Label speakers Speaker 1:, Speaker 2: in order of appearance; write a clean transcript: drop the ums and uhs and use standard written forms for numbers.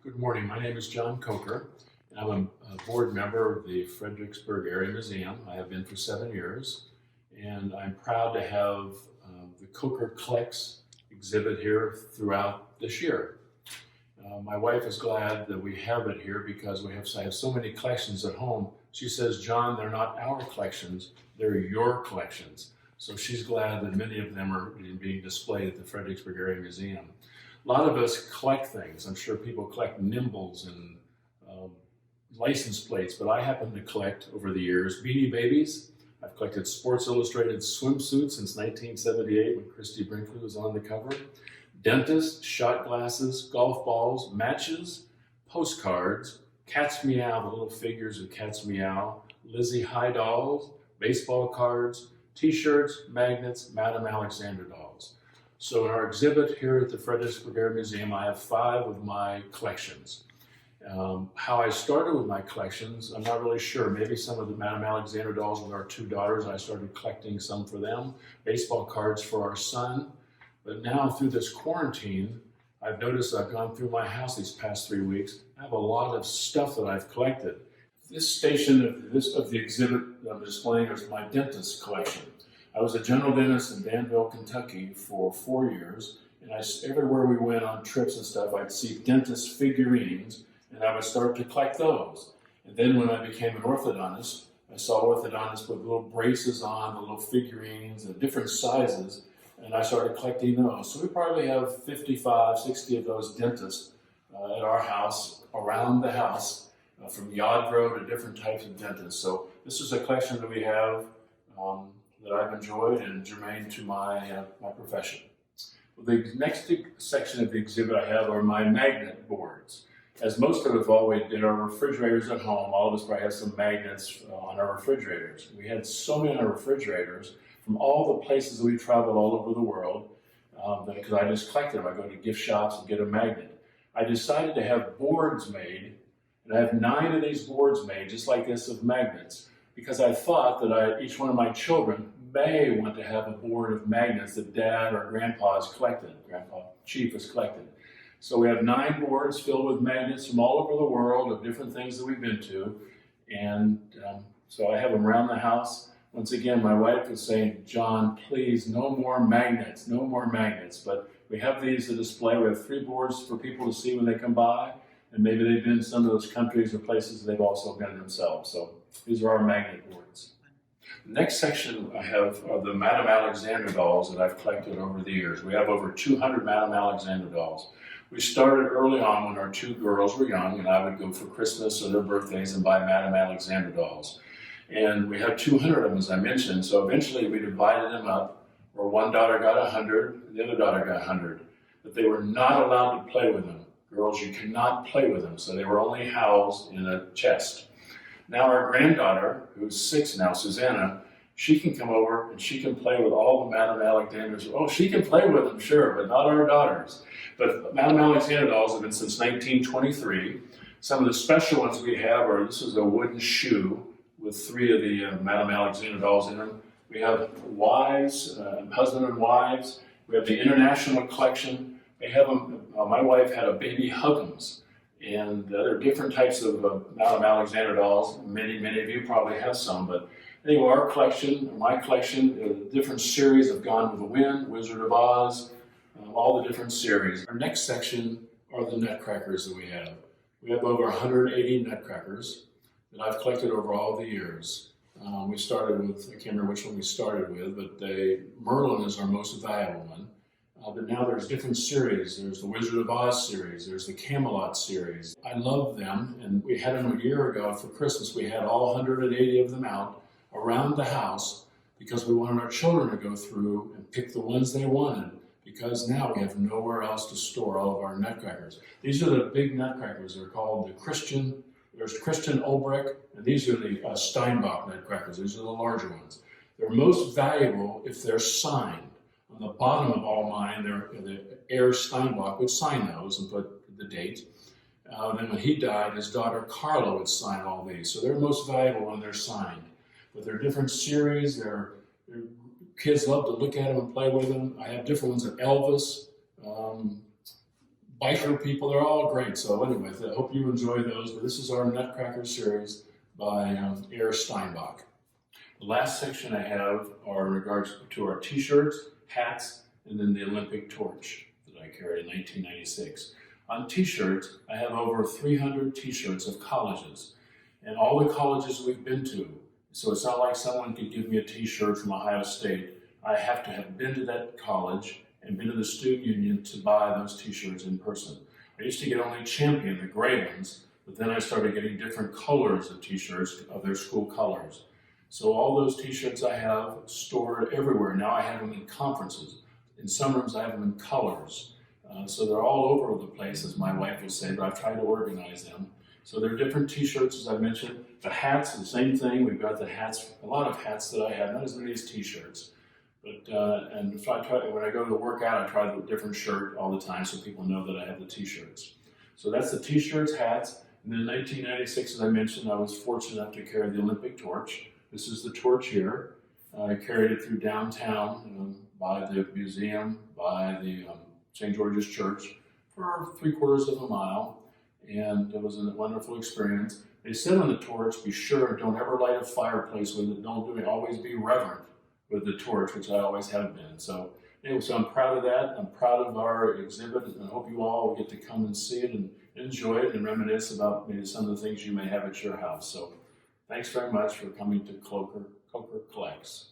Speaker 1: Good morning. My name is John Coker, and I'm a board member of the Fredericksburg Area Museum. I have been for 7 years, and I'm proud to have the Coker Collects exhibit here throughout this year. My wife is glad that we have it here because I have so many collections at home. She says, John, they're not our collections, they're your collections. So she's glad that many of them are being displayed at the Fredericksburg Area Museum. A lot of us collect things. I'm sure people collect nimbles and license plates, but I happen to collect over the years Beanie Babies. I've collected Sports Illustrated swimsuits since 1978 when Christy Brinkley was on the cover. Dentists, shot glasses, golf balls, matches, postcards, Cat's Meow, the little figures of Cat's Meow, Lizzie High dolls, baseball cards, t-shirts, magnets, Madame Alexander dolls. So in our exhibit here at the Fredericksburg Area Museum, I have 5 of my collections. How I started with my collections, I'm not really sure. Maybe some of the Madame Alexander dolls with our 2 daughters, I started collecting some for them. Baseball cards for our son. But now through this quarantine, I've noticed I've gone through my house these past 3 weeks. I have a lot of stuff that I've collected. This station of the exhibit that I'm displaying is my dentist collection. I was a general dentist in Danville, Kentucky for 4 years, and everywhere we went on trips and stuff, I'd see dentist figurines, and I would start to collect those. And then when I became an orthodontist, I saw orthodontists with little braces on, the little figurines of different sizes, and I started collecting those. So we probably have 55, 60 of those dentists at our house, around the house, from Yadro to different types of dentists. So this is a collection that we have that I've enjoyed and germane to my profession. Well, the next section of the exhibit I have are my magnet boards. As most of us always did, our refrigerators at home, all of us probably have some magnets on our refrigerators. We had so many on our refrigerators from all the places that we traveled all over the world, because I just collected them. I go to gift shops and get a magnet. I decided to have boards made, and I have 9 of these boards made, just like this, of magnets, because I thought that each one of my children may want to have a board of magnets that Dad or Grandpa has collected, Grandpa Chief has collected. So we have 9 boards filled with magnets from all over the world of different things that we've been to, and so I have them around the house. Once again, my wife is saying, John, please, no more magnets, no more magnets. But we have these to display. We have 3 boards for people to see when they come by, and maybe they've been in some of those countries or places they've also been themselves. So these are our magnet boards. The next section I have are the Madame Alexander dolls that I've collected over the years. We have over 200 Madame Alexander dolls. We started early on when our 2 girls were young, and I would go for Christmas or their birthdays and buy Madame Alexander dolls. And we had 200 of them, as I mentioned, so eventually we divided them up, where one daughter got 100, the other daughter got 100. But they were not allowed to play with them. Girls, you cannot play with them, so they were only housed in a chest. Now our granddaughter, who's 6 now, Susanna, she can come over and she can play with all the Madame Alexanders. Oh, she can play with them, sure, but not our daughters. But Madame Alexander dolls have been since 1923. Some of the special ones we have are, this is a wooden shoe with 3 of the Madame Alexander dolls in them. We have wives, husband and wives. We have the international collection. They have them, my wife had a baby Huggins. And there are different types of Madame Alexander dolls. Many of you probably have some, but anyway, our collection, my collection, different series of Gone with the Wind, Wizard of Oz, all the different series. Our next section are the nutcrackers that we have. We have over 180 nutcrackers that I've collected over all the years. We started with, I can't remember which one we started with, but Merlin is our most valuable one. But now there's different series. There's the Wizard of Oz series. There's the Camelot series. I love them, and we had them a year ago for Christmas. We had all 180 of them out around the house because we wanted our children to go through and pick the ones they wanted, because now we have nowhere else to store all of our nutcrackers. These are the big nutcrackers. They're called the Christian. There's Christian Ulbrich, and these are the Steinbach nutcrackers. These are the larger ones. They're most valuable if they're signed. On the bottom of all mine, the heir Steinbach would sign those and put the date. Then when he died, his daughter Carla would sign all these. So they're most valuable when they're signed. But they're different series. Kids love to look at them and play with them. I have different ones of Elvis, biker people. They're all great. So anyway, I hope you enjoy those. But this is our Nutcracker series by Air Steinbach. The last section I have are in regards to our t-shirts, hats, and then the Olympic torch that I carried in 1996. On t-shirts, I have over 300 t-shirts of colleges and all the colleges we've been to. So it's not like someone could give me a t-shirt from Ohio State. I have to have been to that college and been to the student union to buy those t-shirts in person. I used to get only Champion, the gray ones, but then I started getting different colors of t-shirts of their school colors. So all those t-shirts I have stored everywhere. Now I have them in conferences. In some rooms I have them in colors. So they're all over the place, as my wife will say, but I've tried to organize them. So there are different t-shirts, as I mentioned. The hats, the same thing. We've got the hats, a lot of hats that I have, not as many as t-shirts. But and if when I go to work out, I try a different shirt all the time so people know that I have the t-shirts. So that's the t-shirts, hats. And then in 1996, as I mentioned, I was fortunate enough to carry the Olympic torch. This is the torch here. I carried it through downtown by the museum, by the St. George's Church for 3/4 of a mile. And it was a wonderful experience. They said on the torch, be sure, don't ever light a fireplace with it. Don't do it. Always be reverent with the torch, which I always have been. So anyway, so I'm proud of that. I'm proud of our exhibit, and I hope you all will get to come and see it and enjoy it and reminisce about maybe some of the things you may have at your house. So thanks very much for coming to Coker Collects.